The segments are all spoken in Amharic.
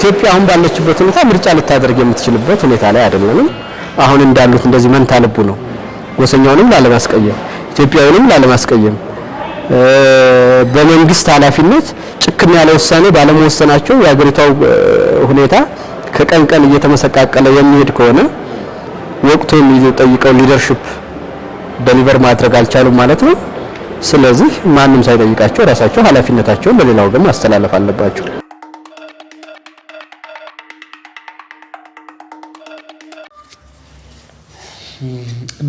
ኢትዮጵያ አሁን ባለችበት ሁኔታ ምርጫ ልታደርግ የምትችልበት ሁኔታ ላይ አይደለም። አሁን እንዳሉት እንደዚህ መንታ ልቡ ነው ጎሰኛውንም ላለማስቀየም ኢትዮጵያውንም ላለማስቀየም በመንግስት ኃላፊነት ጭክም ያለ ውሳኔ ባለመወሰናቸው የአገሪታው ሁኔታ ከቀን ቀን እየተመሰቃቀለ የሚሄድ ከሆነ ወቅቱ የሚጠይቀው ሊደርሺፕ ዴሊቨር ማድረግ አልቻሉም ማለት ነው። ስለዚህ ማንንም ሳይጠይቃቸው ራሳቸው ኃላፊነታቸውን ለሌላው ግን ማስተላለፍ አለባቸው።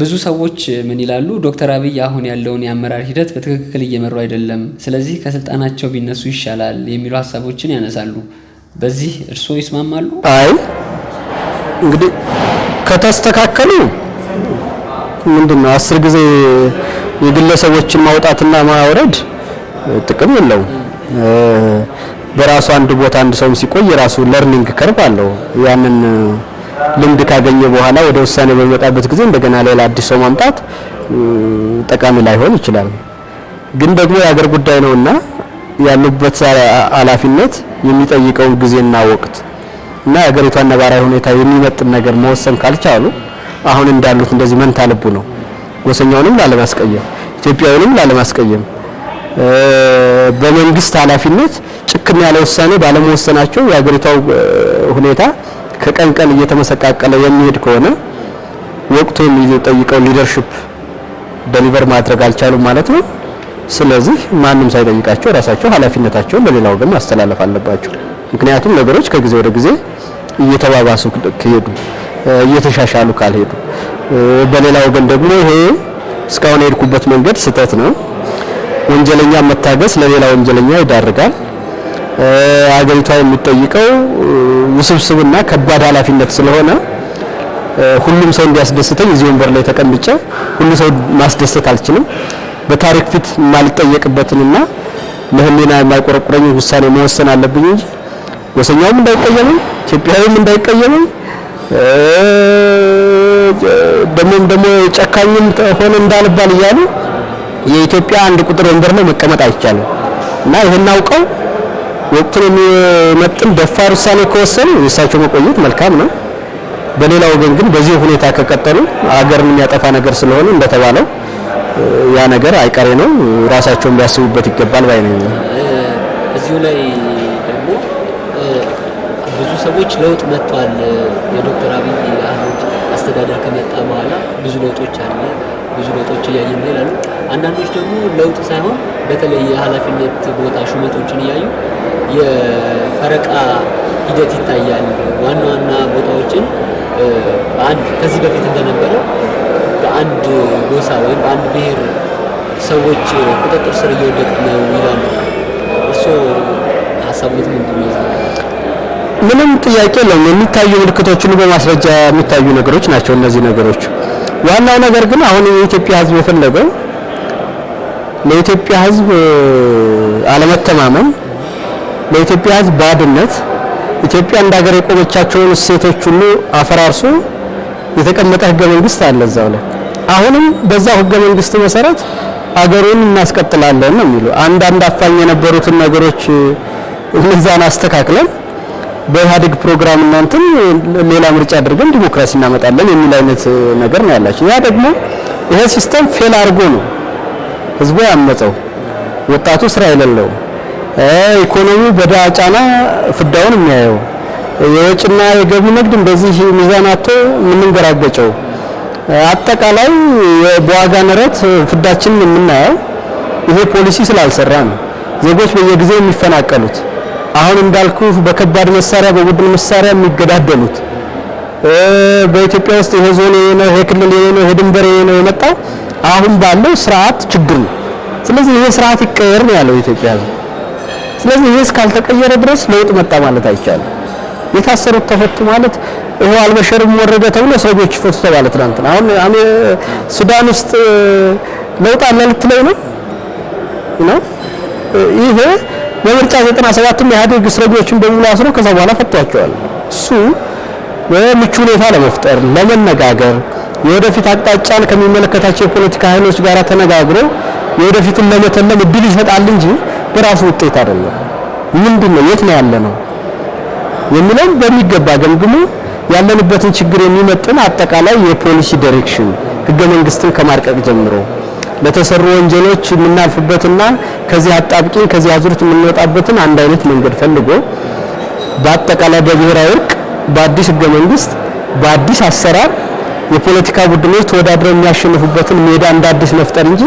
ብዙ ሰዎች ምን ይላሉ? ዶክተር አብይ አሁን ያለውን የአመራር ሂደት በትክክል እየመሩ አይደለም፣ ስለዚህ ከስልጣናቸው ቢነሱ ይሻላል የሚሉ ሐሳቦችን ያነሳሉ። በዚህ እርስዎ ይስማማሉ? አይ እንግዲህ ከተስተካከሉ ምንድነው 10 ጊዜ የግለሰቦችን ማውጣትና ማውረድ ጥቅም የለውም። በራሱ አንድ ቦታ አንድ ሰው ሲቆይ የራሱ ለርኒንግ ከርቭ አለው። ያንን ልምድ ካገኘ በኋላ ወደ ውሳኔ በሚመጣበት ጊዜ እንደገና ሌላ አዲስ ሰው ማምጣት ጠቃሚ ላይሆን ይችላል። ግን ደግሞ የሀገር ጉዳይ ነውና ያሉበት ኃላፊነት የሚጠይቀው ጊዜና ወቅት እና የሀገሪቷን ነባራዊ ሁኔታ የሚመጥን ነገር መወሰን ካልቻሉ አሁን እንዳሉት እንደዚህ መንታ ልቡ ነው ጎሰኛውንም ላለማስቀየም ኢትዮጵያውንም ላለማስቀየም በመንግስት ኃላፊነት ጭክም ያለ ውሳኔ ባለመወሰናቸው የሀገሪታው ሁኔታ ከቀን ቀን እየተመሰቃቀለ የሚሄድ ከሆነ ወቅቱ የሚጠይቀው ሊደርሺፕ ዴሊቨር ማድረግ አልቻሉም ማለት ነው። ስለዚህ ማንንም ሳይጠይቃቸው ራሳቸው ኃላፊነታቸውን ለሌላው ግን ማስተላለፍ አለባቸው። ምክንያቱም ነገሮች ከጊዜ ወደ ጊዜ እየተባባሱ ከሄዱ እየተሻሻሉ ካልሄዱ በሌላ ወገን ደግሞ ይሄ እስካሁን የሄድኩበት መንገድ ስህተት ነው፣ ወንጀለኛ መታገስ ለሌላ ወንጀለኛ ይዳርጋል። አገሪቷ የሚጠይቀው ውስብስብና ከባድ ኃላፊነት ስለሆነ ሁሉም ሰው እንዲያስደስተኝ እዚህ ወንበር ላይ ተቀምጬ ሁሉ ሰው ማስደሰት አልችልም። በታሪክ ፊት ማልጠየቅበትንና ለህሊና የማይቆረቁረኝ ውሳኔ መወሰን አለብኝ እንጂ ጎሰኛውም እንዳይቀየመኝ ኢትዮጵያዊም እንዳይቀየመኝ ደግሞ ጨካኝም ሆነ እንዳልባል እያሉ የኢትዮጵያ አንድ ቁጥር ወንበር ላይ መቀመጥ አይቻልም እና ይሄን አውቀው ወቅቱን የሚመጥን ደፋር ውሳኔ ከወሰኑ እሳቸው መቆየት መልካም ነው። በሌላ ወገን ግን በዚህ ሁኔታ ከቀጠሉ አገርን የሚያጠፋ ነገር ስለሆነ እንደተባለው ያ ነገር አይቀሬ ነው። ራሳቸውን ቢያስቡበት ይገባል ባይ ነኝ። እዚሁ ላይ ደግሞ ብዙ ሰዎች ለውጥ መጥቷል፣ የዶክተር አብይ አህመድ አስተዳደር ከመጣ በኋላ ብዙ ለውጦች አለ፣ ብዙ ለውጦች እያየን ነው ይላሉ። አንዳንዶች ደግሞ ለውጥ ሳይሆን በተለይ የኃላፊነት ቦታ ሹመቶችን እያዩ የፈረቃ ሂደት ይታያል። ዋና ዋና ቦታዎችን በአንድ ከዚህ በፊት እንደነበረ በአንድ ጎሳ ወይም በአንድ ብሔር ሰዎች ቁጥጥር ስር እየወደቀ ነው ይላሉ። እርስዎ ሀሳቦት ምንድን ነው? ምንም ጥያቄ የለውም። የሚታዩ ምልክቶች ሁሉ በማስረጃ የሚታዩ ነገሮች ናቸው እነዚህ ነገሮች። ዋናው ነገር ግን አሁን የኢትዮጵያ ሕዝብ የፈለገው ለኢትዮጵያ ሕዝብ አለመተማመን፣ ለኢትዮጵያ ሕዝብ ባድነት፣ ኢትዮጵያ እንደ ሀገር የቆመቻቸውን እሴቶች ሁሉ አፈራርሶ የተቀመጠ ህገ መንግስት አለ እዛው ላይ። አሁንም በዛው ህገ መንግስት መሰረት አገሩን እናስቀጥላለን ነው የሚሉ። አንዳንድ አፋኝ የነበሩትን ነገሮች እነዛን አስተካክለን በኢህአዴግ ፕሮግራም እናንተም ሌላ ምርጫ አድርገን ዲሞክራሲ እናመጣለን የሚል አይነት ነገር ነው ያላችሁ። ያ ደግሞ ይሄ ሲስተም ፌል አድርጎ ነው ህዝቡ ያመፀው። ወጣቱ ስራ የሌለው፣ ኢኮኖሚው በዕዳ ጫና ፍዳውን የሚያየው፣ የወጭና የገቢ ንግድ እንደዚህ ሚዛን አጥቶ የምንገራገጨው፣ አጠቃላይ በዋጋ ንረት ፍዳችንን የምናየው ይሄ ፖሊሲ ስላልሰራ ነው። ዜጎች በየጊዜው የሚፈናቀሉት፣ አሁን እንዳልኩ በከባድ መሳሪያ በቡድን መሳሪያ የሚገዳደሉት፣ በኢትዮጵያ ውስጥ ይሄ ዞን ነው፣ ይሄ ክልል ነው፣ ይሄ ድንበር ነው የመጣው አሁን ባለው ስርዓት ችግር ነው። ስለዚህ ይሄ ስርዓት ይቀየር ነው ያለው ኢትዮጵያ። ስለዚህ ይሄ እስካልተቀየረ ድረስ ለውጥ መጣ ማለት አይቻልም። የታሰሩት ተፈቱ ማለት ይሄ አልበሸርም ወረደ ተብሎ ሰዎች ፈቱ ተባለ ትናንትና። አሁን ሱዳን ውስጥ ለውጥ አለ ልትለው ነው? ይሄ በምርጫ 97ም ኢህአዴግ እስረኞችን በሙሉ አስሮ ከዛ በኋላ ፈቷቸዋል። እሱ በምቹ ሁኔታ ለመፍጠር ለመነጋገር የወደፊት አቅጣጫን ከሚመለከታቸው የፖለቲካ ኃይሎች ጋር ተነጋግሮ የወደፊቱን ለመተለም እድል ይሰጣል እንጂ በራሱ ውጤት አይደለም። ምንድነው የት ነው ያለ ነው? የሚለው በሚገባ ገምግሞ ያለንበትን ችግር የሚመጥን አጠቃላይ የፖሊሲ ዳይሬክሽን ህገ መንግስትን ከማርቀቅ ጀምሮ ለተሰሩ ወንጀሎች የምናልፍበትና ከዚህ አጣብቂኝ ከዚህ አዙሪት የምንወጣበትን አንድ አይነት መንገድ ፈልጎ በአጠቃላይ በብሔራዊ እርቅ በአዲስ ህገ መንግስት በአዲስ አሰራር የፖለቲካ ቡድኖች ተወዳድረው የሚያሸንፉበትን ሜዳ እንደ አዲስ መፍጠር እንጂ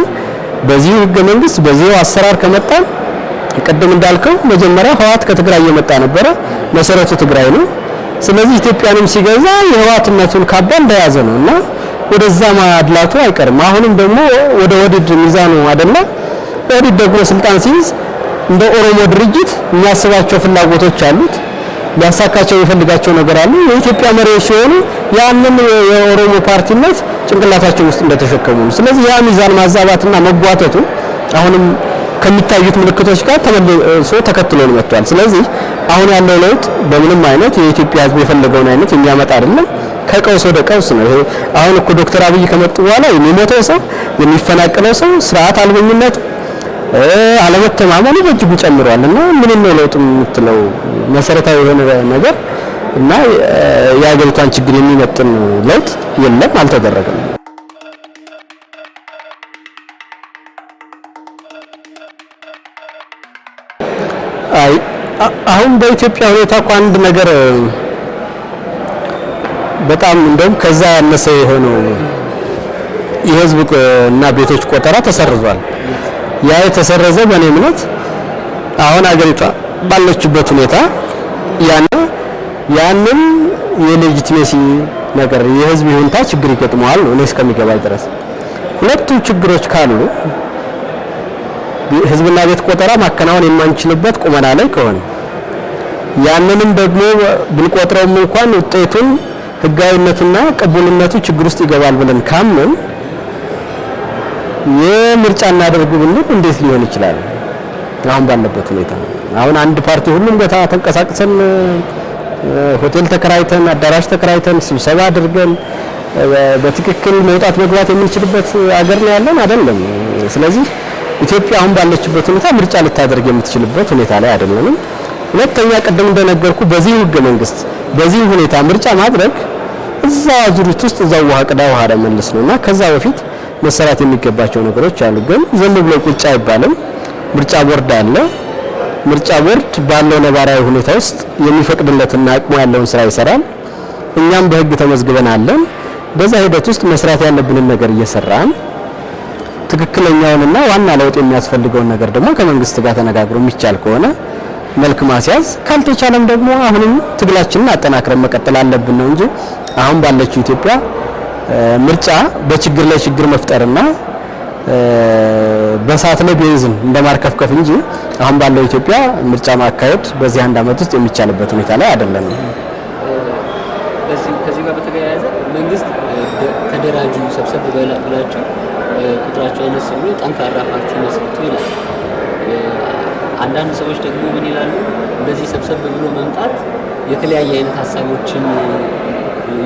በዚህ ህገ መንግስት በዚህ አሰራር ከመጣ ቀደም እንዳልከው መጀመሪያ ህወሓት ከትግራይ የመጣ ነበረ መሰረቱ ትግራይ ነው ስለዚህ ኢትዮጵያንም ሲገዛ የህወሓትነቱን ካባ እንደያዘ ነውና ወደዛ ማድላቱ አይቀርም አሁንም ደግሞ ወደ ወዲድ ሚዛኑ አይደለ ወዲድ ደግሞ ስልጣን ሲይዝ እንደ ኦሮሞ ድርጅት የሚያስባቸው ፍላጎቶች አሉት ሊያሳካቸው የሚፈልጋቸው ነገር አለ የኢትዮጵያ መሪዎች ሲሆኑ ያንን የኦሮሞ ፓርቲነት ጭንቅላታቸው ውስጥ እንደተሸከሙ ነው ስለዚህ ያ ሚዛን ማዛባትና መጓተቱ አሁንም ከሚታዩት ምልክቶች ጋር ተመልሶ ተከትሎ መጥቷል ስለዚህ አሁን ያለው ለውጥ በምንም አይነት የኢትዮጵያ ህዝብ የፈለገውን አይነት የሚያመጣ አይደለም ከቀውስ ወደ ቀውስ ነው ይሄ አሁን እኮ ዶክተር አብይ ከመጡ በኋላ የሚሞተው ሰው የሚፈናቀለው ሰው ስርዓት አልበኝነት አለመተማመኑ በእጅጉ ጨምሯልና ምን ነው ለውጥ የምትለው መሰረታዊ የሆነ ነገር እና የሀገሪቷን ችግር የሚመጥን ለውጥ የለም አልተደረገም አሁን በኢትዮጵያ ሁኔታ እኮ አንድ ነገር በጣም እንደውም ከዛ ያነሰ የሆነው የህዝብ እና ቤቶች ቆጠራ ተሰርዟል ያ የተሰረዘ በኔ እምነት አሁን አገሪቷ ባለችበት ሁኔታ ያንን የሌጂቲሜሲ ነገር የህዝብ ይሁንታ ችግር ይገጥመዋል ነው እኔ እስከሚገባኝ ድረስ ሁለቱ ችግሮች ካሉ ህዝብና ቤት ቆጠራ ማከናወን የማንችልበት ቁመና ላይ ከሆነ ያንንም ደግሞ ብንቆጥረውም እንኳን ውጤቱን ህጋዊነቱና ቅቡልነቱ ችግር ውስጥ ይገባል ብለን ካመን የምርጫ እናደርጉ ብንል እንዴት ሊሆን ይችላል አሁን ባለበት ሁኔታ አሁን አንድ ፓርቲ ሁሉም ቦታ ተንቀሳቅሰን ሆቴል ተከራይተን አዳራሽ ተከራይተን ስብሰባ አድርገን በትክክል መውጣት መግባት የምንችልበት አገር ነው ያለን አይደለም ስለዚህ ኢትዮጵያ አሁን ባለችበት ሁኔታ ምርጫ ልታደርግ የምትችልበት ሁኔታ ላይ አይደለም ሁለተኛ ቀደም እንደነገርኩ በዚህ ህገ መንግስት በዚህ ሁኔታ ምርጫ ማድረግ እዛ ዙሪት ውስጥ እዛው ውሃ ቅዳ ውሃ ለመልስ ነውና ከዛ በፊት መሰራት የሚገባቸው ነገሮች አሉ ግን ዘም ብሎ ቁጭ አይባልም ምርጫ ቦርድ አለ ምርጫ ቦርድ ባለው ነባራዊ ሁኔታ ውስጥ የሚፈቅድለትና አቅሙ ያለውን ስራ ይሰራል እኛም በህግ ተመዝግበናለን በዛ ሂደት ውስጥ መስራት ያለብንን ነገር እየሰራን ትክክለኛውንና ዋና ለውጥ የሚያስፈልገውን ነገር ደግሞ ከመንግስት ጋር ተነጋግሮ የሚቻል ከሆነ መልክ ማስያዝ ካልተቻለም ደግሞ አሁንም ትግላችንን አጠናክረን መቀጠል አለብን ነው እንጂ አሁን ባለችው ኢትዮጵያ ምርጫ በችግር ላይ ችግር መፍጠርና በሳት ላይ ቤንዚን እንደማርከፍከፍ እንጂ አሁን ባለው ኢትዮጵያ ምርጫ ማካሄድ በዚህ አንድ አመት ውስጥ የሚቻልበት ሁኔታ ላይ አይደለም ከዚህ ጋር በተያያዘ መንግስት ተደራጁ ሰብሰብ ብላችሁ ቁጥራቸው አነስ ብሎ ጠንካራ ፓርቲ መስርቱ ይላል አንዳንድ ሰዎች ደግሞ ምን ይላሉ እንደዚህ ሰብሰብ ብሎ መምጣት የተለያየ አይነት ሀሳቦችን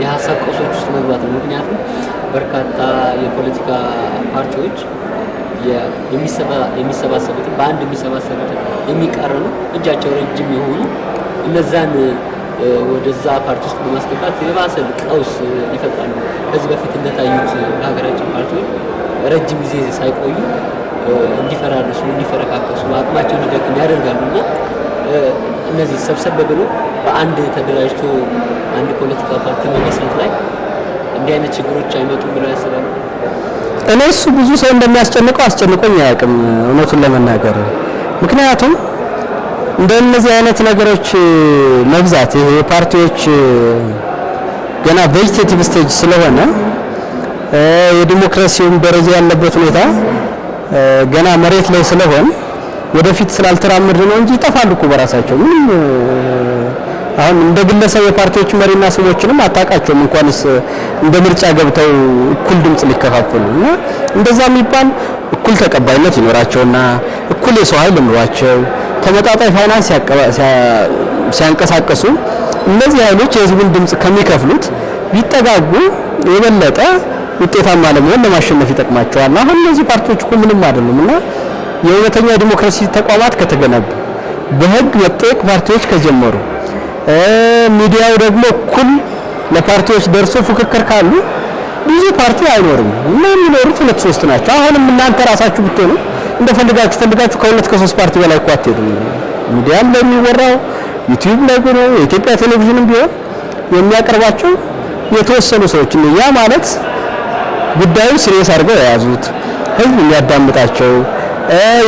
የሀሳብ ቀውሶች ውስጥ መግባት ነው ምክንያቱም በርካታ የፖለቲካ ፓርቲዎች የሚሰባሰቡት በአንድ የሚሰባሰቡት የሚቃረኑ እጃቸው ረጅም የሆኑ እነዛን ወደዛ ፓርቲ ውስጥ በማስገባት የባሰ ቀውስ ይፈጥራሉ ከዚህ በፊት እንደታዩት በሀገራችን ፓርቲዎች ረጅም ጊዜ ሳይቆዩ እንዲፈራርሱ እንዲፈረካከሱ አቅማቸው እንዲደክም ያደርጋሉና እነዚህ ሰብሰብ ብሎ በአንድ ተደራጅቶ አንድ ፖለቲካ ፓርቲ መመስረት ላይ እንዲህ አይነት ችግሮች አይመጡም ብለው ያስባሉ እነሱ ብዙ ሰው እንደሚያስጨንቀው አስጨንቆኝ አያውቅም እውነቱን ለመናገር ምክንያቱም እንደነዚህ አይነት ነገሮች መብዛት ይሄ ፓርቲዎች ገና ቬጂቴቲቭ ስቴጅ ስለሆነ የዲሞክራሲውን ደረጃ ያለበት ሁኔታ ገና መሬት ላይ ስለሆነ ወደፊት ስላልተራመደ ነው እንጂ ይጠፋሉ እኮ በራሳቸው ምንም አሁን እንደ ግለሰብ የፓርቲዎች መሪና ስሞችንም አጣቃቸውም እንኳንስ እንደ ምርጫ ገብተው እኩል ድምጽ ሊከፋፈሉና እንደዛ የሚባል እኩል ተቀባይነት ይኖራቸውና እኩል የሰው ኃይል ኑሯቸው ተመጣጣኝ ፋይናንስ ሲያንቀሳቀሱ እነዚህ ኃይሎች የህዝቡን ድምጽ ከሚከፍሉት ቢጠጋጉ የበለጠ ውጤታማ ለመሆን ለማሸነፍ ይጠቅማቸዋል አሁን እነዚህ ፓርቲዎች እኮ ምንም አይደሉምና የእውነተኛ ዲሞክራሲ ተቋማት ከተገነቡ በህግ መጠየቅ ፓርቲዎች ከጀመሩ ሚዲያው ደግሞ እኩል ለፓርቲዎች ደርሶ ፉክክር ካሉ ብዙ ፓርቲ አይኖርም። የሚኖሩት 2-3 ናቸው። አሁንም እናንተ ራሳችሁ ብትሆኑ እንደፈልጋችሁ ከሁለት ከ3 ፓርቲ በላይ እኮ አትሄዱም። ሚዲያም ላይ የሚወራው ዩቲዩብ ላይ ነው፣ የኢትዮጵያ ቴሌቪዥንም ቢሆን የሚያቀርባቸው የተወሰኑ ሰዎች ነው። ያ ማለት ጉዳዩን ሲሪየስ አድርገው የያዙት ህዝብ የሚያዳምጣቸው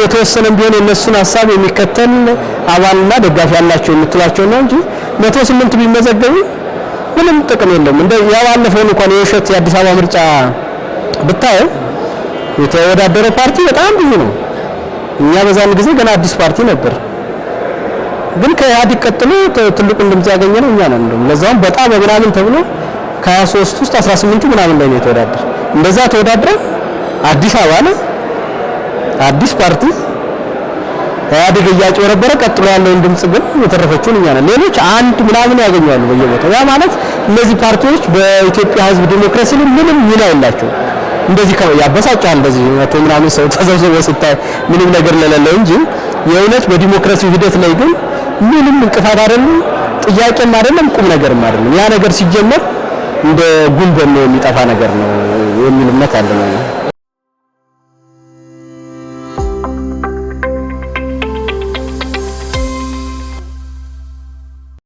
የተወሰነም ቢሆን የነሱን ሐሳብ የሚከተል አባልና ደጋፊ ያላቸው የምትላቸው ነው እንጂ 108 ቢመዘገቡ ምንም ጥቅም የለውም። እንደ ያባለፈውን እንኳን የውሸት የአዲስ አበባ ምርጫ ብታየው የተወዳደረው ፓርቲ በጣም ብዙ ነው። እኛ በዛን ጊዜ ገና አዲስ ፓርቲ ነበር፣ ግን ከኢህአዴግ ቀጥሎ ትልቁን ድምጽ ያገኘነው እኛ ነን። ለዛውም በጣም በምናምን ተብሎ ከ23 ውስጥ 18 ምናምን ላይ ነው የተወዳደረ። እንደዛ ተወዳድረ አዲስ አበባ ላይ አዲስ ፓርቲ ኢህአዴግ እያጭበረበረ ቀጥሎ ያለውን ድምጽ ግን የተረፈችውን እኛ ነን። ሌሎች አንድ ምናምን ያገኛሉ በየቦታው። ያ ማለት እነዚህ ፓርቲዎች በኢትዮጵያ ህዝብ ዲሞክራሲ ላይ ምንም ሚና የላቸውም። እንደዚህ ያበሳጫል። እንደዚህ መቶ ምናምን ሰው ተሰብስቦ ሲታይ ምንም ነገር ለሌለው እንጂ የእውነት በዲሞክራሲ ሂደት ላይ ግን ምንም እንቅፋት አይደለም፣ ጥያቄም አይደለም፣ ቁም ነገርም አይደለም። ያ ነገር ሲጀመር እንደ ጉንበን ነው የሚጠፋ ነገር ነው የሚል እምነት አለኝ።